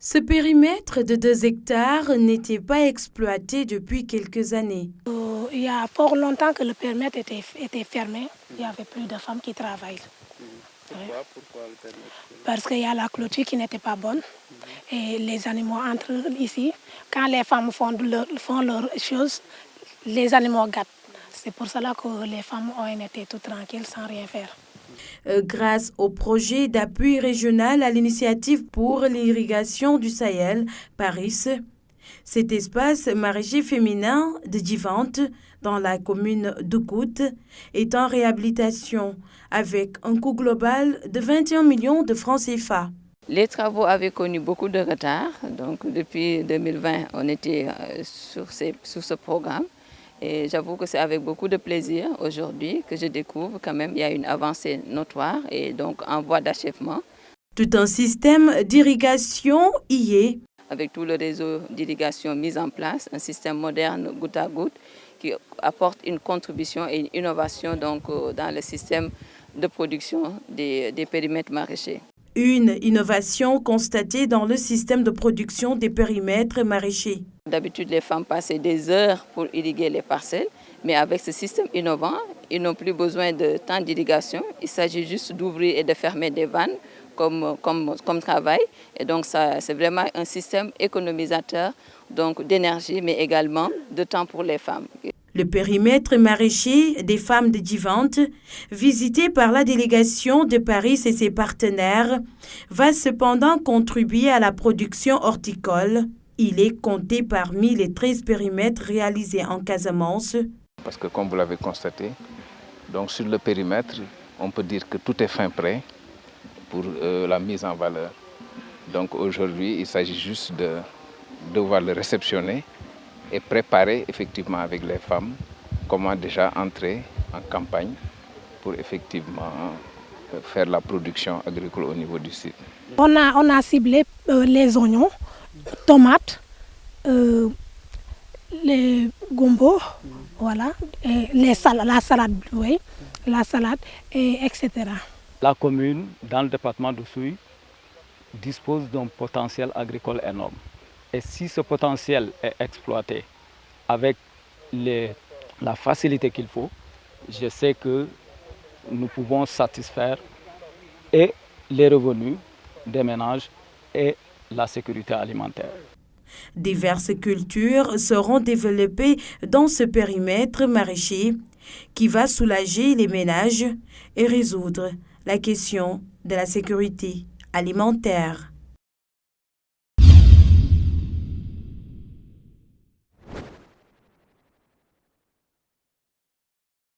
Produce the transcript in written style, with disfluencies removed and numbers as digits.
Ce périmètre de 2 hectares n'était pas exploité depuis quelques années. Il y a fort longtemps que le périmètre était fermé. Il n'y avait plus de femmes qui travaillent. Pourquoi le périmètre? Parce qu'il y a la clôture qui n'était pas bonne. Et les animaux entrent ici. Quand les femmes font leurs choses, les animaux gâtent. C'est pour cela que les femmes ont été toutes tranquilles sans rien faire. Grâce au projet d'appui régional à l'initiative pour l'irrigation du Sahel, Paris, cet espace maraîcher féminin de Djivante, dans la commune d'Oukout, est en réhabilitation avec un coût global de 21 millions de francs CFA. Les travaux avaient connu beaucoup de retard. Donc depuis 2020, on était sur ce programme. Et j'avoue que c'est avec beaucoup de plaisir aujourd'hui que je découvre quand même qu'il y a une avancée notoire et donc en voie d'achèvement. Tout un système d'irrigation y est. Avec tout le réseau d'irrigation mis en place, un système moderne goutte à goutte qui apporte une contribution et une innovation donc, dans le système de production des périmètres maraîchers. Une innovation constatée dans le système de production des périmètres maraîchers. D'habitude, les femmes passaient des heures pour irriguer les parcelles, mais avec ce système innovant, ils n'ont plus besoin de temps d'irrigation. Il s'agit juste d'ouvrir et de fermer des vannes comme travail. Et donc, c'est vraiment un système économisateur d'énergie, mais également de temps pour les femmes. Le périmètre maraîcher des femmes de Djivante, visité par la délégation de Paris et ses partenaires, va cependant contribuer à la production horticole. Il est compté parmi les 13 périmètres réalisés en Casamance. Parce que comme vous l'avez constaté, donc sur le périmètre, on peut dire que tout est fin prêt pour la mise en valeur. Donc aujourd'hui, il s'agit juste de devoir le réceptionner et préparer effectivement avec les femmes comment déjà entrer en campagne pour effectivement faire la production agricole au niveau du site. On a ciblé les oignons, tomates, les gombo, voilà, et la salade, oui, etc. La commune, dans le département d'Oussouye, dispose d'un potentiel agricole énorme. Et si ce potentiel est exploité avec la facilité qu'il faut, je sais que nous pouvons satisfaire et les revenus des ménages et la sécurité alimentaire. Diverses cultures seront développées dans ce périmètre maraîcher qui va soulager les ménages et résoudre la question de la sécurité alimentaire.